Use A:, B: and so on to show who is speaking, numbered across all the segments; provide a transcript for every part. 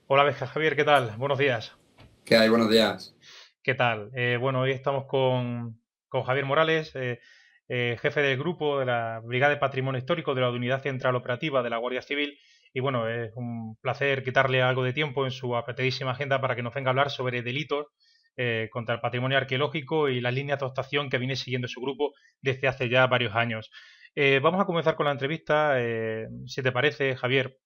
A: Hola, Javier, ¿qué tal? Buenos días.
B: ¿Qué hay? Buenos días.
A: ¿Qué tal? Bueno, hoy estamos con Javier Morales, jefe del grupo de la Brigada de Patrimonio Histórico de la Unidad Central Operativa de la Guardia Civil. Y bueno, es un placer quitarle algo de tiempo en su apretadísima agenda para que nos venga a hablar sobre delitos contra el patrimonio arqueológico y las líneas de actuación que viene siguiendo su grupo desde hace ya varios años. Vamos a comenzar con la entrevista, si te parece, Javier,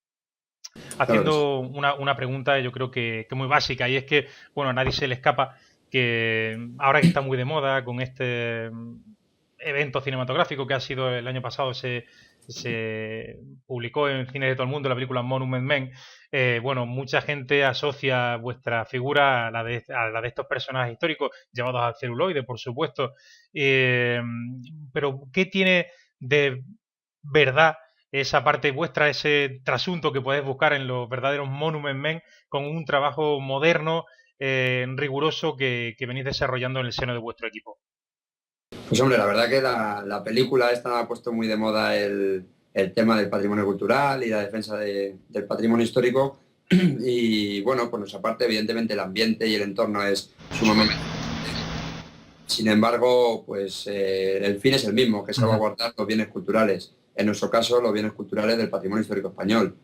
B: Claro que sí.
A: haciendo una pregunta yo creo que muy básica, y es que, bueno, a nadie se le escapa que ahora que está muy de moda con este evento cinematográfico que ha sido el año pasado, se publicó en cines de todo el mundo la película Monument Men. Bueno, mucha gente asocia vuestra figura a la de estos personajes históricos llevados al celuloide, por supuesto. Eh, pero ¿qué tiene de verdad esa parte vuestra, ese trasunto que podéis buscar en los verdaderos Monument Men, con un trabajo moderno, riguroso, que venís desarrollando en el seno de vuestro equipo?
B: Pues hombre, la verdad que la película esta ha puesto muy de moda el tema del patrimonio cultural y la defensa del patrimonio histórico. Y bueno, por nuestra parte, evidentemente el ambiente y el entorno es sumamente. Sin embargo, pues el fin es el mismo, que es
A: Ujú.
B: salvaguardar los bienes culturales. En nuestro caso, los bienes culturales del patrimonio histórico español.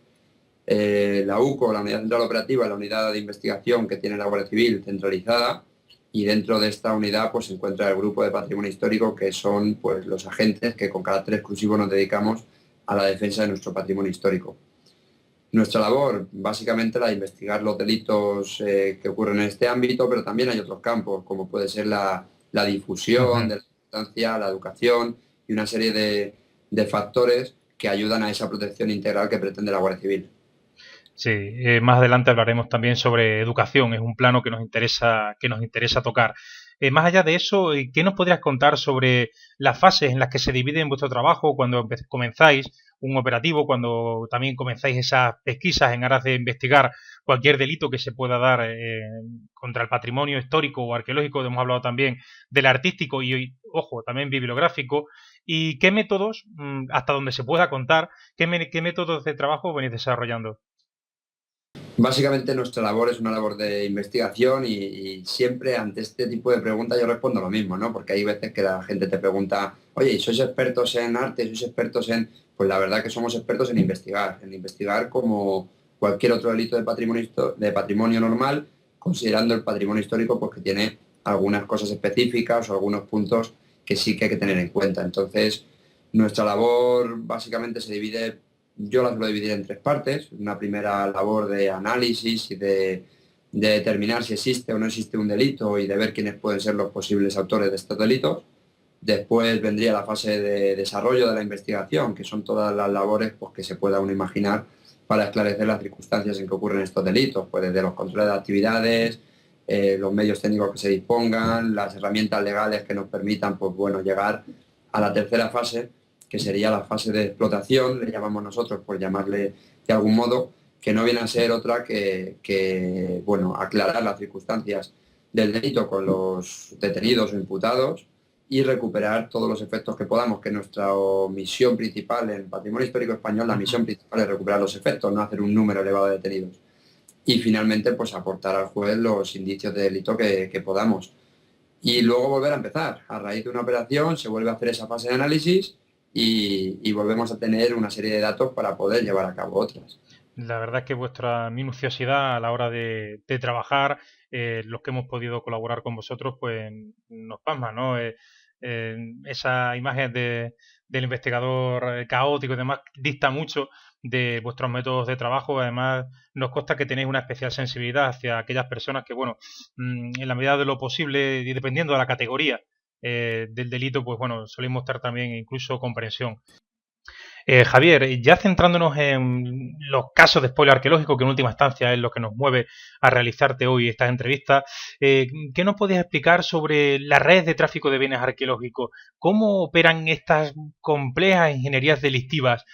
B: La UCO, la Unidad Central Operativa, la unidad de investigación que tiene la Guardia Civil centralizada, y dentro de esta unidad pues se encuentra el grupo de patrimonio histórico, que son pues los agentes que con carácter exclusivo nos dedicamos a la defensa de nuestro patrimonio histórico. Nuestra labor, básicamente, la de investigar los delitos que ocurren en este ámbito, pero también hay otros campos, como puede ser la difusión
A: Ujú.
B: de la importancia, la educación y una serie de factores que ayudan a esa protección integral que pretende la Guardia Civil.
A: Sí, más adelante hablaremos también sobre educación, es un plano que nos interesa tocar. Más allá de eso, ¿qué nos podrías contar sobre las fases en las que se divide en vuestro trabajo cuando comenzáis un operativo, cuando también comenzáis esas pesquisas en aras de investigar cualquier delito que se pueda dar contra el patrimonio histórico o arqueológico? Hemos hablado también del artístico y, ojo, también bibliográfico. ¿Y qué métodos, hasta donde se pueda contar, qué métodos de trabajo venís desarrollando?
B: Básicamente nuestra labor es una labor de investigación y siempre ante este tipo de preguntas yo respondo lo mismo, ¿no? Porque hay veces que la gente te pregunta, oye, ¿y sois expertos en arte? ¿Sois expertos en...? Pues la verdad que somos expertos en investigar como cualquier otro delito de patrimonio, de patrimonio normal, considerando el patrimonio histórico pues que tiene algunas cosas específicas o algunos puntos que sí que hay que tener en cuenta. Entonces, nuestra labor básicamente se divide, yo la suelo dividir en tres partes. Una primera labor de análisis y de determinar si existe o no existe un delito y de ver quiénes pueden ser los posibles autores de estos delitos. Después vendría la fase de desarrollo de la investigación, que son todas las labores pues, que se pueda uno imaginar para esclarecer las circunstancias en que ocurren estos delitos, pues desde los controles de actividades, los medios técnicos que se dispongan, las herramientas legales que nos permitan pues, bueno, llegar a la tercera fase, que sería la fase de explotación, le llamamos nosotros por llamarle de algún modo, que no viene a ser otra que bueno, aclarar las circunstancias del delito con los detenidos o imputados y recuperar todos los efectos que podamos, que nuestra misión principal en Patrimonio Histórico Español, la
A: Ujú.
B: misión principal es recuperar los efectos, no hacer un número elevado de detenidos. Y finalmente, pues aportar al juez los indicios de delito que podamos. Y luego volver a empezar. A raíz de una operación se vuelve a hacer esa fase de análisis y volvemos a tener una serie de datos para poder llevar a cabo otras.
A: La verdad es que vuestra minuciosidad a la hora de trabajar, los que hemos podido colaborar con vosotros, pues nos pasma, ¿no? Esa imagen del investigador caótico y demás dista mucho de vuestros métodos de trabajo. Además, nos consta que tenéis una especial sensibilidad hacia aquellas personas que, bueno, en la medida de lo posible y dependiendo de la categoría del delito, pues bueno, soléis mostrar también incluso comprensión. Javier, ya centrándonos en los casos de spoiler arqueológico, que en última instancia es lo que nos mueve a realizarte hoy estas entrevistas, ¿qué nos podías explicar sobre las redes de tráfico de bienes arqueológicos? ¿Cómo operan estas complejas ingenierías delictivas?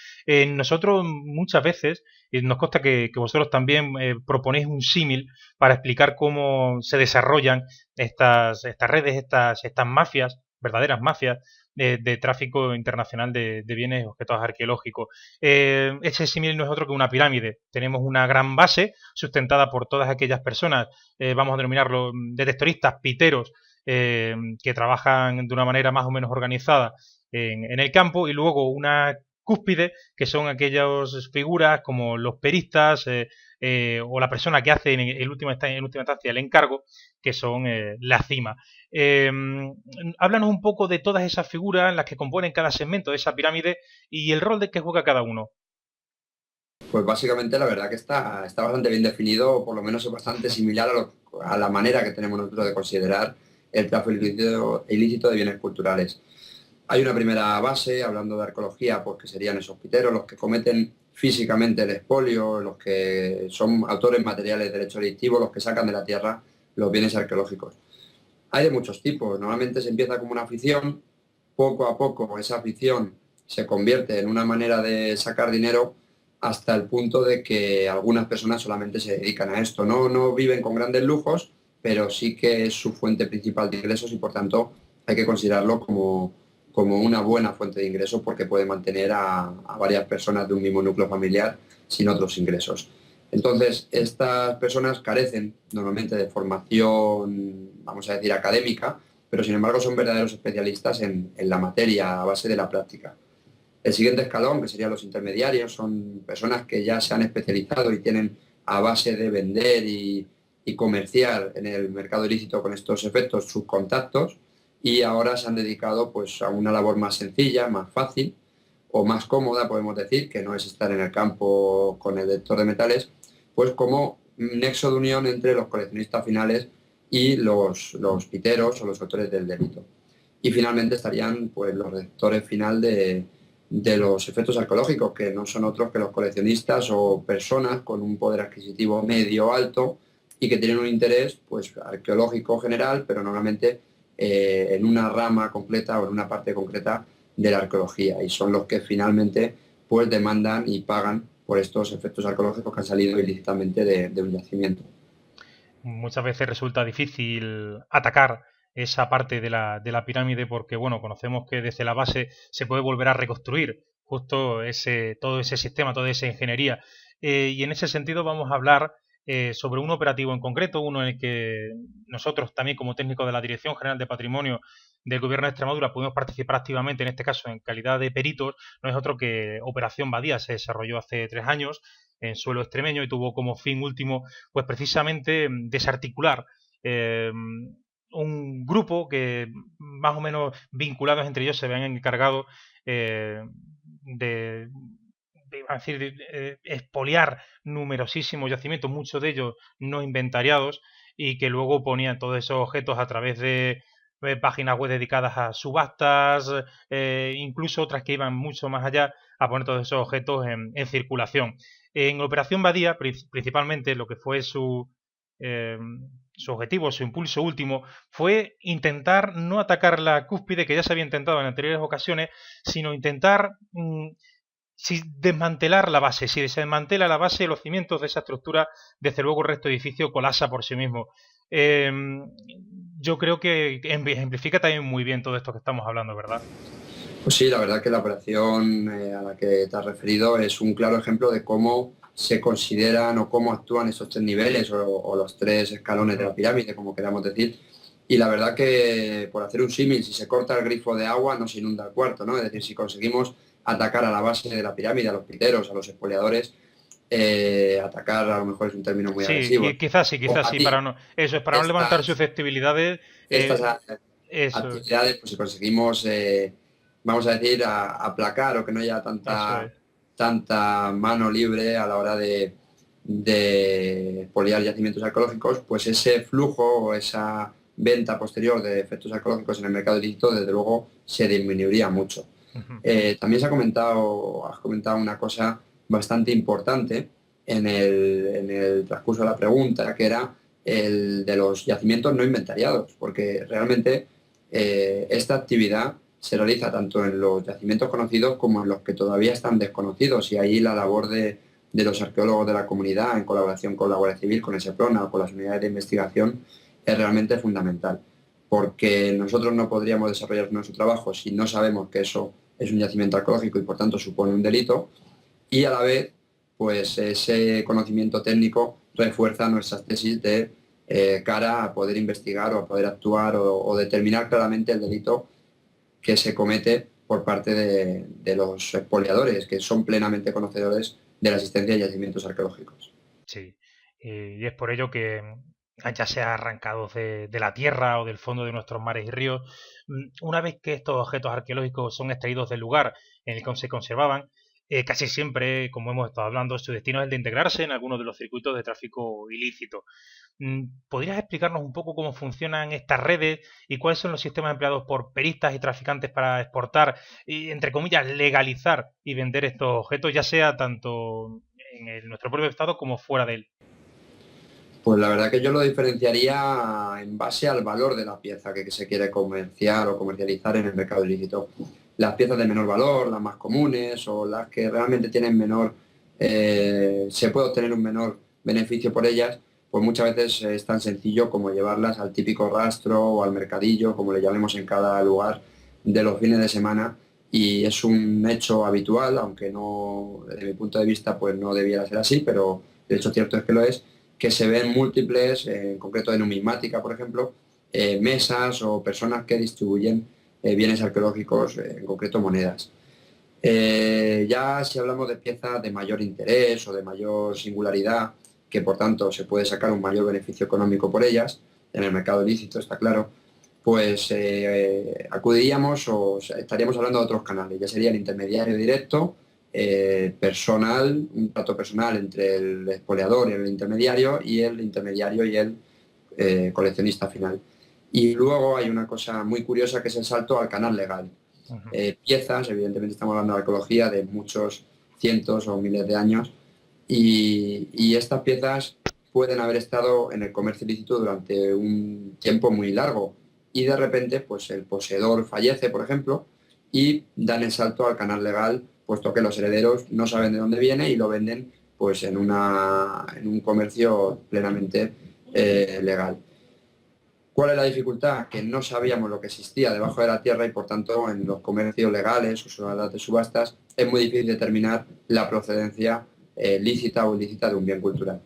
A: Nosotros muchas veces, nos consta que vosotros también proponéis un símil para explicar cómo se desarrollan estas redes, estas mafias, verdaderas mafias, de tráfico internacional de bienes y objetos arqueológicos. Ese símil no es otro que una pirámide. Tenemos una gran base sustentada por todas aquellas personas, vamos a denominarlo detectoristas, piteros, que trabajan de una manera más o menos organizada en el campo, y luego una cúspide, que son aquellas figuras como los peristas, o la persona que hace en última instancia el encargo, que son la cima. Háblanos un poco de todas esas figuras, las que componen cada segmento de esa pirámide y el rol de que juega cada uno.
B: Pues básicamente la verdad que está bastante bien definido, o por lo menos es bastante similar a la manera que tenemos nosotros de considerar el tráfico ilícito de bienes culturales. Hay una primera base, hablando de arqueología, pues que serían esos piteros, los que cometen físicamente el expolio, los que son autores materiales de derecho delictivo, los que sacan de la tierra los bienes arqueológicos. Hay de muchos tipos, normalmente se empieza como una afición, poco a poco esa afición se convierte en una manera de sacar dinero hasta el punto de que algunas personas solamente se dedican a esto. No viven con grandes lujos, pero sí que es su fuente principal de ingresos y por tanto hay que considerarlo como una buena fuente de ingresos porque puede mantener a varias personas de un mismo núcleo familiar sin otros ingresos. Entonces, estas personas carecen normalmente de formación, vamos a decir, académica, pero sin embargo son verdaderos especialistas en la materia a base de la práctica. El siguiente escalón, que serían los intermediarios, son personas que ya se han especializado y tienen a base de vender y comerciar en el mercado ilícito con estos efectos sus contactos y ahora se han dedicado pues, a una labor más sencilla, más fácil o más cómoda, podemos decir, que no es estar en el campo con el detector de metales, pues como nexo de unión entre los coleccionistas finales y los piteros o los autores del delito. Y finalmente estarían pues, los detectores final de los efectos arqueológicos, que no son otros que los coleccionistas o personas con un poder adquisitivo medio alto y que tienen un interés pues, arqueológico general, pero normalmente en una rama completa o en una parte concreta de la arqueología, y son los que finalmente pues, demandan y pagan por estos efectos arqueológicos que han salido ilícitamente de un yacimiento.
A: Muchas veces resulta difícil atacar esa parte de la pirámide porque, bueno, conocemos que desde la base se puede volver a reconstruir justo todo ese sistema, toda esa ingeniería. Y en ese sentido vamos a hablar sobre un operativo en concreto, uno en el que nosotros también como técnicos de la Dirección General de Patrimonio del Gobierno de Extremadura pudimos participar activamente, en este caso en calidad de peritos. No es otro que Operación Badía. Se desarrolló hace 3 años en suelo extremeño y tuvo como fin último pues precisamente desarticular un grupo que más o menos vinculados entre ellos se habían encargado de, expoliar numerosísimos yacimientos, muchos de ellos no inventariados, y que luego ponían todos esos objetos a través de páginas web dedicadas a subastas, incluso otras que iban mucho más allá, a poner todos esos objetos en circulación. En Operación Badía, principalmente, lo que fue eh, su objetivo, su impulso último, fue intentar no atacar la cúspide, que ya se había intentado en anteriores ocasiones, sino intentar si desmantelar la base. Si se desmantela la base, los cimientos de esa estructura, desde luego el resto del edificio colapsa por sí mismo. Yo creo que ejemplifica también muy bien todo esto que estamos hablando, ¿verdad?
B: Pues sí, la verdad que la operación a la que te has referido es un claro ejemplo de cómo se consideran o cómo actúan esos tres niveles o los tres escalones de la pirámide, como queramos decir. Y la verdad que, por hacer un símil, si se corta el grifo de agua no se inunda el cuarto, ¿no? Es decir, si conseguimos atacar a la base de la pirámide, a los piteros, a los expoliadores, atacar a lo mejor es un término muy
A: Sí,
B: agresivo.
A: quizás sí, quizás sí, para no, eso es para no levantar
B: Estas,
A: susceptibilidades.
B: estas
A: Eso es,
B: actividades, pues si conseguimos, vamos a decir, aplacar o que no haya
A: eso es.
B: tanta mano libre a la hora de expoliar yacimientos arqueológicos, pues ese flujo o esa venta posterior de efectos arqueológicos en el mercado ilícito, desde luego, se disminuiría mucho.
A: Ujú.
B: También has comentado una cosa bastante importante en el transcurso de la pregunta, que era el de los yacimientos no inventariados, porque realmente esta actividad se realiza tanto en los yacimientos conocidos como en los que todavía están desconocidos, y ahí la labor de los arqueólogos de la comunidad, en colaboración con la Guardia Civil, con el SEPRONA o con las unidades de investigación, es realmente fundamental, porque nosotros no podríamos desarrollar nuestro trabajo si no sabemos que eso es un yacimiento arqueológico y por tanto supone un delito, y a la vez, pues ese conocimiento técnico refuerza nuestras tesis de cara a poder investigar o a poder actuar o determinar claramente el delito que se comete por parte de los expoliadores, que son plenamente conocedores de la existencia de yacimientos arqueológicos.
A: Sí, y es por ello que ya sea arrancados de la tierra o del fondo de nuestros mares y ríos, una vez que estos objetos arqueológicos son extraídos del lugar en el que se conservaban, casi siempre, como hemos estado hablando, su destino es el de integrarse en algunos de los circuitos de tráfico ilícito. ¿Podrías explicarnos un poco cómo funcionan estas redes y cuáles son los sistemas empleados por peristas y traficantes para exportar y, entre comillas, legalizar y vender estos objetos, ya sea tanto en nuestro propio estado como fuera de él?
B: Pues la verdad que yo lo diferenciaría en base al valor de la pieza que se quiere comerciar o comercializar en el mercado ilícito. Las piezas de menor valor, las más comunes o las que realmente tienen menor, se puede obtener un menor beneficio por ellas, pues muchas veces es tan sencillo como llevarlas al típico rastro o al mercadillo, como le llamemos en cada lugar, de los fines de semana. Y es un hecho habitual, aunque no, desde mi punto de vista, pues no debiera ser así, pero el hecho cierto es que lo es, que se ven múltiples, en concreto de numismática, por ejemplo, mesas o personas que distribuyen bienes arqueológicos, en concreto monedas. Ya si hablamos de piezas de mayor interés o de mayor singularidad, que por tanto se puede sacar un mayor beneficio económico por ellas, en el mercado ilícito está claro, pues acudiríamos o sea, estaríamos hablando de otros canales, ya sería el intermediario directo, personal, un trato personal entre el expoliador y el intermediario y el coleccionista final. Y luego hay una cosa muy curiosa que es el salto al canal legal.
A: Ujú.
B: Piezas, evidentemente estamos hablando de arqueología de muchos cientos o miles de años, y estas piezas pueden haber estado en el comercio ilícito durante un tiempo muy largo y de repente pues el poseedor fallece, por ejemplo, y dan el salto al canal legal, puesto que los herederos no saben de dónde viene y lo venden pues en un comercio plenamente legal. ¿Cuál es la dificultad? Que no sabíamos lo que existía debajo de la tierra y por tanto en los comercios legales o salas de subastas es muy difícil determinar la procedencia lícita o ilícita de un bien cultural.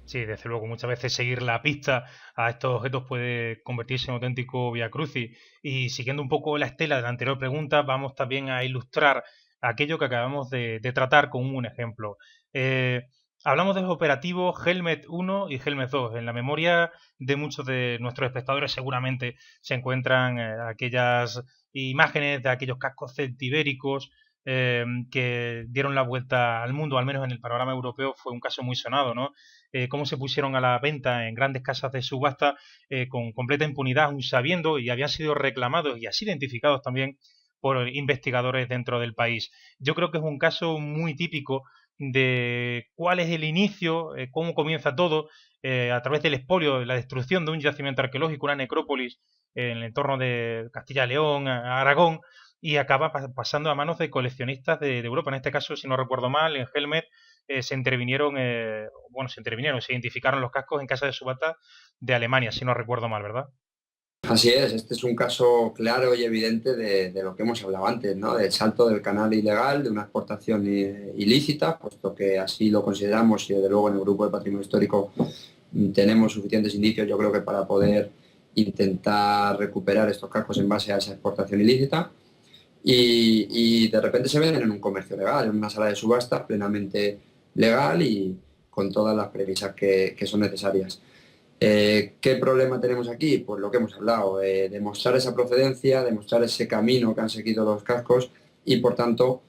A: Sí, desde luego, muchas veces seguir la pista a estos objetos puede convertirse en auténtico viacrucis. Y siguiendo un poco la estela de la anterior pregunta, vamos también a ilustrar aquello que acabamos de tratar con un ejemplo. Eh, Hablamos de los operativos Helmet 1 y Helmet 2. En la memoria de muchos de nuestros espectadores seguramente se encuentran aquellas imágenes de aquellos cascos celtibéricos que dieron la vuelta al mundo, al menos en el panorama europeo fue un caso muy sonado, ¿no? Cómo se pusieron a la venta en grandes casas de subasta con completa impunidad, aun sabiendo y habían sido reclamados y así identificados también por investigadores dentro del país. Yo creo que es un caso muy típico de cuál es el inicio, cómo comienza todo, a través del expolio, la destrucción de un yacimiento arqueológico, una necrópolis en el entorno de Castilla-León, Aragón, y acaba pasando a manos de coleccionistas de Europa. En este caso, si no recuerdo mal, en Helmet se identificaron los cascos en casa de subasta de Alemania, si no recuerdo mal, ¿verdad?
B: Así es, este es un caso claro y evidente de lo que hemos hablado antes, ¿no? Del salto del canal ilegal, de una exportación ilícita, puesto que así lo consideramos y desde luego en el grupo de patrimonio histórico tenemos suficientes indicios, yo creo que para poder intentar recuperar estos cascos en base a esa exportación ilícita. Y de repente se ven en un comercio legal, en una sala de subasta plenamente legal y con todas las premisas que son necesarias. ¿Qué problema tenemos aquí? Pues lo que hemos hablado, demostrar esa procedencia, demostrar ese camino que han seguido los cascos y por tanto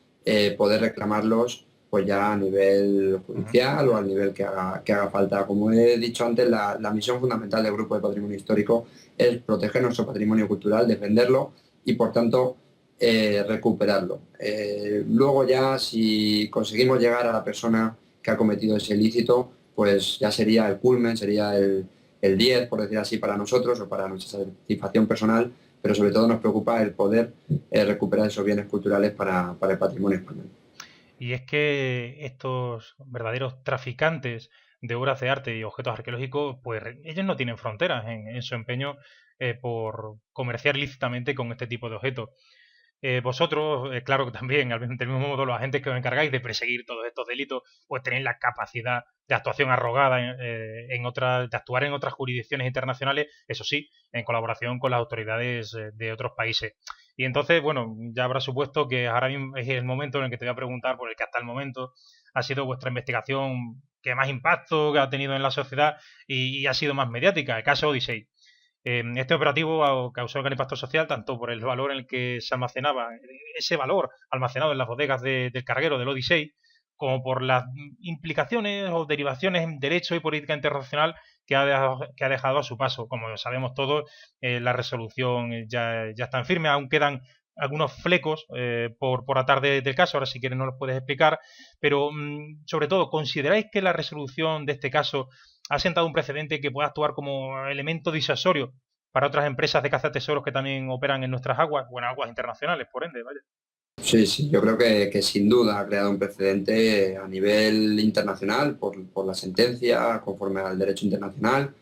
B: poder reclamarlos pues ya a nivel
A: Ujú.
B: judicial o al nivel que haga falta. Como he dicho antes, la misión fundamental del Grupo de Patrimonio Histórico es proteger nuestro patrimonio cultural, defenderlo y por tanto recuperarlo. Luego ya si conseguimos llegar a la persona que ha cometido ese ilícito, pues ya sería el culmen, sería el 10, por decir así, para nosotros o para nuestra satisfacción personal, pero sobre todo nos preocupa el poder recuperar esos bienes culturales para el patrimonio español.
A: Y es que estos verdaderos traficantes de obras de arte y objetos arqueológicos, pues ellos no tienen fronteras en su empeño por comerciar lícitamente con este tipo de objetos. Vosotros, claro que también, del mismo modo, los agentes que os encargáis de perseguir todos estos delitos, pues tenéis la capacidad de actuación arrogada de actuar en otras jurisdicciones internacionales, eso sí, en colaboración con las autoridades de otros países. Y entonces, bueno, ya habrá supuesto que ahora mismo es el momento en el que te voy a preguntar por el que hasta el momento ha sido vuestra investigación que más impacto que ha tenido en la sociedad y ha sido más mediática, el caso Odyssey. Este operativo causó gran impacto social tanto por el valor en el que se almacenaba, ese valor almacenado en las bodegas del carguero del Odyssey, como por las implicaciones o derivaciones en derecho y política internacional que ha dejado a su paso. Como sabemos todos, la resolución ya está en firme, aún quedan algunos flecos por atar del caso, ahora si quieres nos los puedes explicar, pero sobre todo, ¿consideráis que la resolución de este caso ha sentado un precedente que pueda actuar como elemento disuasorio para otras empresas de caza tesoros que también operan en nuestras aguas o en aguas internacionales, por ende, vaya?
B: Sí, sí, yo creo que sin duda ha creado un precedente a nivel internacional por la sentencia, conforme al derecho internacional,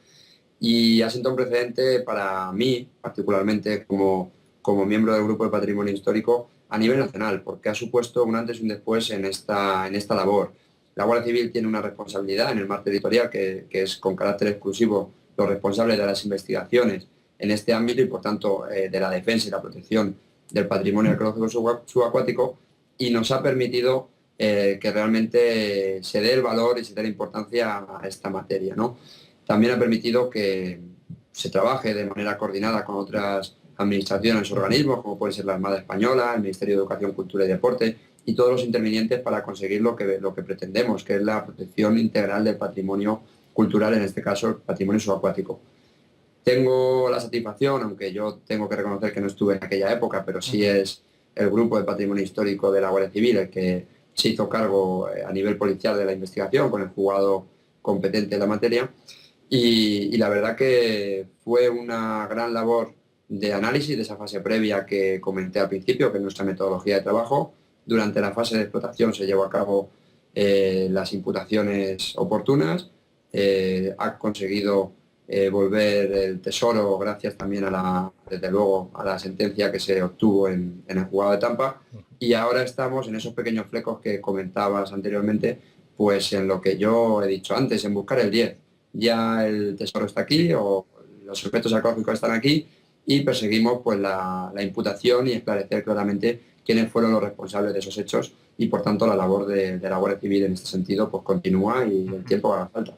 B: y ha sentado un precedente para mí, particularmente como miembro del Grupo de Patrimonio Histórico, a nivel nacional, porque ha supuesto un antes y un después en esta labor. La Guardia Civil tiene una responsabilidad en el marco editorial que es con carácter exclusivo los responsables de las investigaciones en este ámbito y, por tanto, de la defensa y la protección del patrimonio arqueológico subacuático, y nos ha permitido que realmente se dé el valor y se dé la importancia a esta materia, ¿no? También ha permitido que se trabaje de manera coordinada con otras administraciones o organismos, como puede ser la Armada Española, el Ministerio de Educación, Cultura y Deporte, y todos los intervinientes para conseguir lo que pretendemos, que es la protección integral del patrimonio cultural, en este caso el patrimonio subacuático. Tengo la satisfacción, aunque yo tengo que reconocer que no estuve en aquella época, pero sí es el Grupo de Patrimonio Histórico de la Guardia Civil el que se hizo cargo a nivel policial de la investigación con el juzgado competente en la materia, y la verdad que fue una gran labor de análisis de esa fase previa que comenté al principio, que es nuestra metodología de trabajo. Durante la fase de explotación se llevó a cabo las imputaciones oportunas, ha conseguido volver el tesoro gracias también desde luego, a la sentencia que se obtuvo en el juzgado de Tampa, y ahora estamos en esos pequeños flecos que comentabas anteriormente, pues en lo que yo he dicho antes, en buscar el 10. Ya el tesoro está aquí o los objetos arqueológicos están aquí y perseguimos pues la imputación y esclarecer claramente quiénes fueron los responsables de esos hechos, y por tanto la labor de la Guardia Civil en este sentido pues continúa y el tiempo haga falta.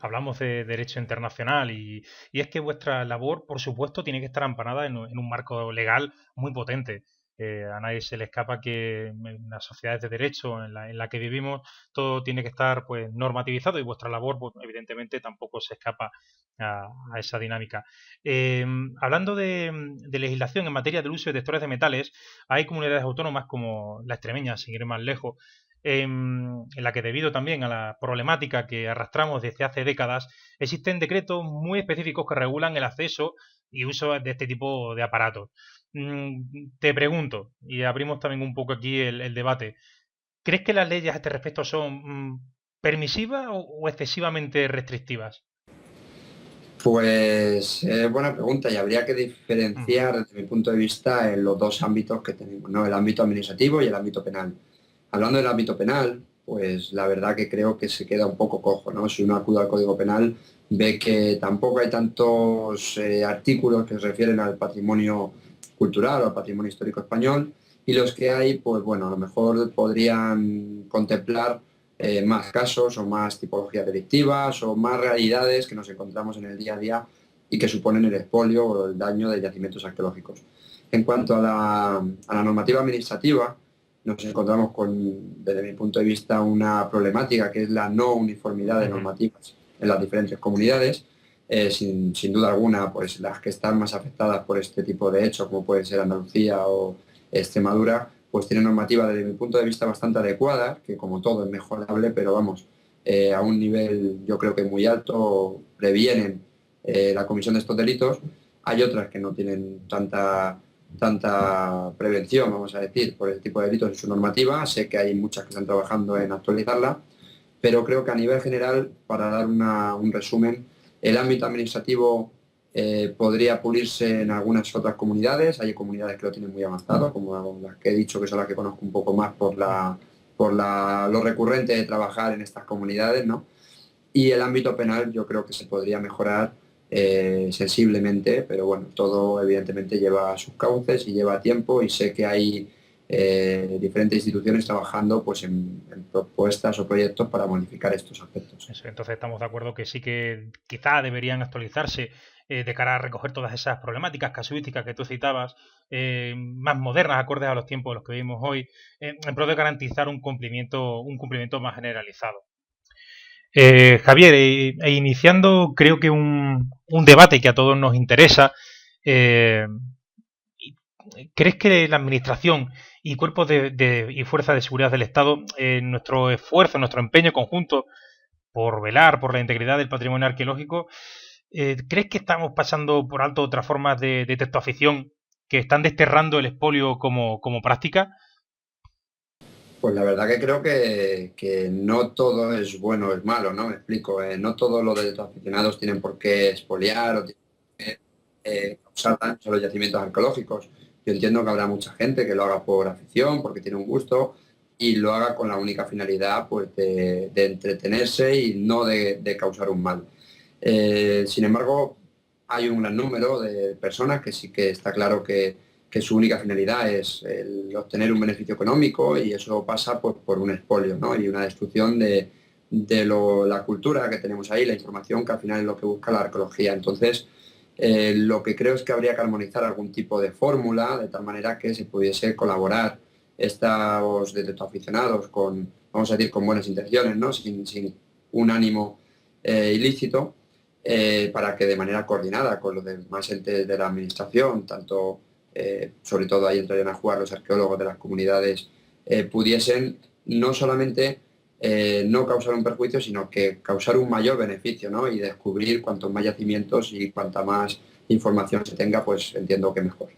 A: Hablamos de derecho internacional y es que vuestra labor, por supuesto, tiene que estar amparada en un marco legal muy potente. A nadie se le escapa que en las sociedades de derecho en la que vivimos todo tiene que estar pues normativizado, y vuestra labor pues, evidentemente tampoco se escapa a esa dinámica. Eh, Hablando de legislación en materia del uso de detectores de metales, hay comunidades autónomas como la extremeña, sin ir más lejos, en la que, debido también a la problemática que arrastramos desde hace décadas, existen decretos muy específicos que regulan el acceso y uso de este tipo de aparatos. Te pregunto, y abrimos también un poco aquí el debate, ¿crees que las leyes a este respecto son permisivas o excesivamente restrictivas?
B: Pues buena pregunta, y habría que
A: Ujú.
B: diferenciar desde mi punto de vista en los dos ámbitos que tenemos, ¿no? El ámbito administrativo y el ámbito penal. Hablando del ámbito penal, pues la verdad que creo que se queda un poco cojo, ¿no? Si uno acude al Código Penal, ve que tampoco hay tantos artículos que se refieren al patrimonio cultural o al patrimonio histórico español, y los que hay, pues bueno, a lo mejor podrían contemplar más casos o más tipologías delictivas o más realidades que nos encontramos en el día a día y que suponen el expolio o el daño de yacimientos arqueológicos. En cuanto a la normativa administrativa, nos encontramos con, desde mi punto de vista, una problemática que es la no uniformidad de
A: Ujú.
B: normativas en las diferentes comunidades. Sin duda alguna, pues las que están más afectadas por este tipo de hechos, como puede ser Andalucía Extremadura pues tiene normativa desde mi punto de vista bastante adecuada, que como todo es mejorable, pero vamos, a un nivel yo creo que muy alto, previenen la comisión de estos delitos. Hay otras que no tienen tanta prevención, vamos a decir, por ese tipo de delitos en su normativa. Sé que hay muchas que están trabajando en actualizarla, pero creo que a nivel general, para dar un resumen, el ámbito administrativo podría pulirse en algunas otras comunidades. Hay comunidades que lo tienen muy avanzado, como las que he dicho, que son las que conozco un poco más lo recurrente de trabajar en estas comunidades, ¿no? Y el ámbito penal yo creo que se podría mejorar sensiblemente, pero bueno, todo evidentemente lleva sus cauces y lleva tiempo, y sé que hay diferentes instituciones trabajando pues en propuestas o proyectos para modificar estos aspectos.
A: Eso, entonces estamos de acuerdo que sí que quizá deberían actualizarse de cara a recoger todas esas problemáticas casuísticas que tú citabas, más modernas, acordes a los tiempos de los que vivimos hoy, en pro de garantizar un cumplimiento más generalizado. Javier, iniciando creo que un debate que a todos nos interesa, eh, ¿crees que la Administración y cuerpos y fuerzas de seguridad del Estado, nuestro esfuerzo, nuestro empeño conjunto por velar por la integridad del patrimonio arqueológico, ¿crees que estamos pasando por alto otras formas de textoafición que están desterrando el expolio como práctica?
B: Pues la verdad que creo que no todo es bueno o es malo, ¿no? Me explico. No todos los derechos aficionados tienen por qué expoliar o tienen que causar daños a los yacimientos arqueológicos. Yo entiendo que habrá mucha gente que lo haga por afición, porque tiene un gusto, y lo haga con la única finalidad pues, de entretenerse y no de causar un mal. Sin embargo, hay un gran número de personas que sí que está claro que su única finalidad es el obtener un beneficio económico, y eso pasa pues, por un expolio, ¿no? Y una destrucción de la cultura que tenemos ahí, la información, que al final es lo que busca la arqueología. Entonces, lo que creo es que habría que armonizar algún tipo de fórmula de tal manera que se pudiese colaborar estos detectoaficionados con, vamos a decir, con buenas intenciones, ¿no? Sin un ánimo ilícito, para que de manera coordinada con los demás entes de la administración, tanto sobre todo ahí entrarían a jugar los arqueólogos de las comunidades, pudiesen no solamente no causar un perjuicio, sino que causar un mayor beneficio, ¿no? Y descubrir cuantos más yacimientos y cuanta más información se tenga, pues entiendo que mejor.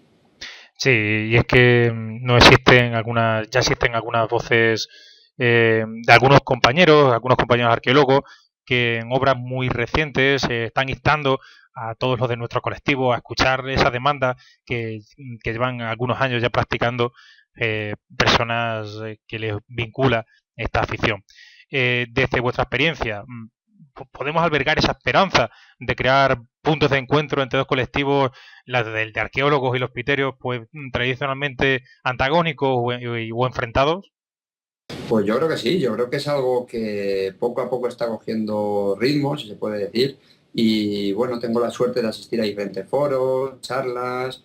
A: Sí, y es que no existen ya existen algunas voces de algunos compañeros arqueólogos que en obras muy recientes están instando a todos los de nuestro colectivo a escuchar esa demanda que llevan algunos años ya practicando personas que les vincula esta afición. Desde vuestra experiencia, ¿podemos albergar esa esperanza de crear puntos de encuentro entre dos colectivos, las de arqueólogos y los piterios, pues tradicionalmente antagónicos o enfrentados?
B: Pues yo creo que sí, yo creo que es algo que poco a poco está cogiendo ritmo, si se puede decir. Y bueno, tengo la suerte de asistir a diferentes foros, charlas,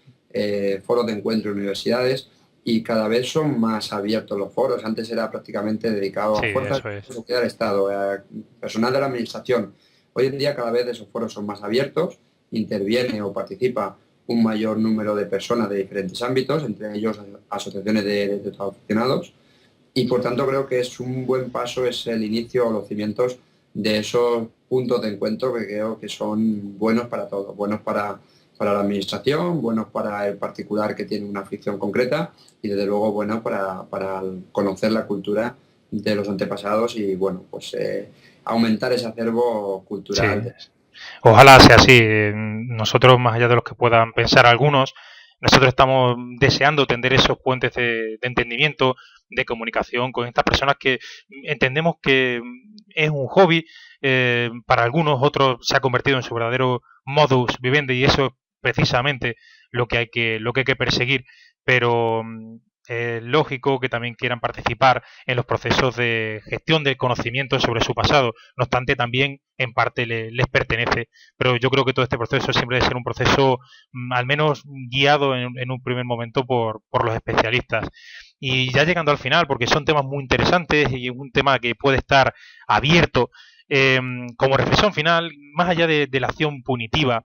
B: foros de encuentro en universidades, y cada vez son más abiertos los foros. Antes era prácticamente dedicado
A: Sí,
B: a fuerzas
A: eso es.
B: de seguridad del Estado, a personal de la administración. Hoy en día cada vez esos foros son más abiertos, interviene o participa un mayor número de personas de diferentes ámbitos, entre ellos asociaciones de aficionados, y por tanto creo que es un buen paso, es el inicio o los cimientos de esos puntos de encuentro que creo que son buenos para todos, buenos para la administración, buenos para el particular que tiene una afición concreta, y desde luego buenos para conocer la cultura de los antepasados y bueno, pues aumentar ese acervo
A: Sí.
B: cultural.
A: Ojalá sea así. Nosotros, más allá de los que puedan pensar algunos, nosotros estamos deseando tender esos puentes de entendimiento, de comunicación con estas personas que entendemos que es un hobby, para algunos otros se ha convertido en su verdadero modus vivendi, y eso es precisamente lo que hay que perseguir, pero es lógico que también quieran participar en los procesos de gestión del conocimiento sobre su pasado. No obstante, también en parte les pertenece, pero yo creo que todo este proceso siempre debe ser un proceso al menos guiado en un primer momento por los especialistas. Y ya llegando al final, porque son temas muy interesantes y un tema que puede estar abierto, como reflexión final, más allá de la acción punitiva,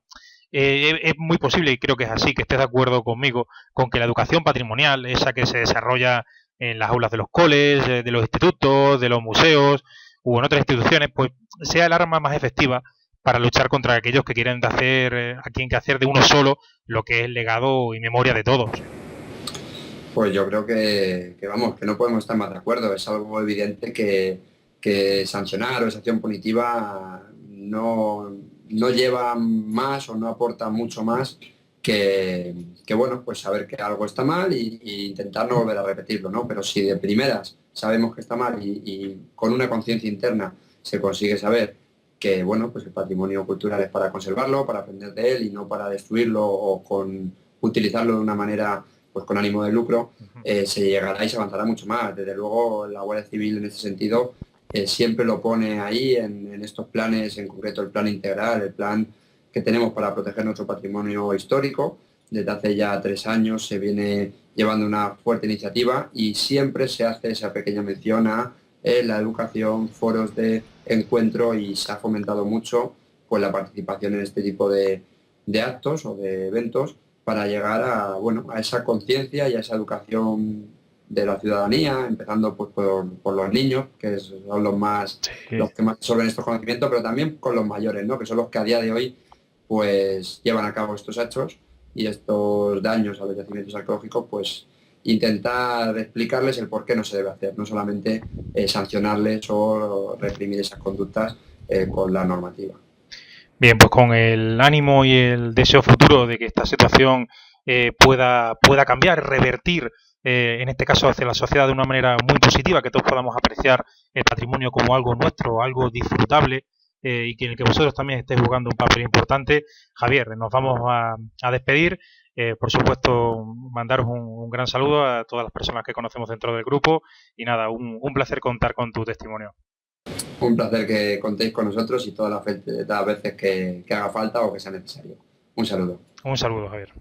A: es muy posible, y creo que es así, que estés de acuerdo conmigo, con que la educación patrimonial, esa que se desarrolla en las aulas de los coles, de los institutos, de los museos u en otras instituciones, pues sea el arma más efectiva para luchar contra aquellos que quieren hacer, que hacer de uno solo lo que es legado y memoria de todos.
B: Pues yo creo que vamos, que no podemos estar más de acuerdo. Es algo evidente que sancionar o esa acción punitiva no lleva más o no aporta mucho más bueno, pues saber que algo está mal y intentar no volver a repetirlo, ¿no? Pero si de primeras sabemos que está mal y con una conciencia interna se consigue saber que, bueno, pues el patrimonio cultural es para conservarlo, para aprender de él y no para destruirlo o utilizarlo de una manera pues con ánimo de lucro, se llegará y se avanzará mucho más. Desde luego, la Guardia Civil en ese sentido siempre lo pone ahí en estos planes, en concreto el plan integral, el plan que tenemos para proteger nuestro patrimonio histórico. Desde hace ya 3 años se viene llevando una fuerte iniciativa y siempre se hace esa pequeña mención a la educación, foros de encuentro y se ha fomentado mucho pues, la participación en este tipo de actos o de eventos para llegar a esa conciencia y a esa educación de la ciudadanía, empezando pues, por los niños, que son los que más absorben estos conocimientos, pero también con los mayores, ¿no? Que son los que a día de hoy pues llevan a cabo estos hechos y estos daños a los yacimientos arqueológicos, pues intentar explicarles el por qué no se debe hacer, no solamente sancionarles o reprimir esas conductas con la normativa.
A: Bien, pues con el ánimo y el deseo futuro de que esta situación pueda cambiar, revertir, en este caso hacia la sociedad de una manera muy positiva, que todos podamos apreciar el patrimonio como algo nuestro, algo disfrutable, y que en el que vosotros también estéis jugando un papel importante. Javier, nos vamos a despedir. Por supuesto, mandaros un gran saludo a todas las personas que conocemos dentro del grupo y nada, un placer contar con tu testimonio.
B: Un placer que contéis con nosotros y todas las veces que haga falta o que sea necesario. Un saludo.
A: Un saludo, Javier.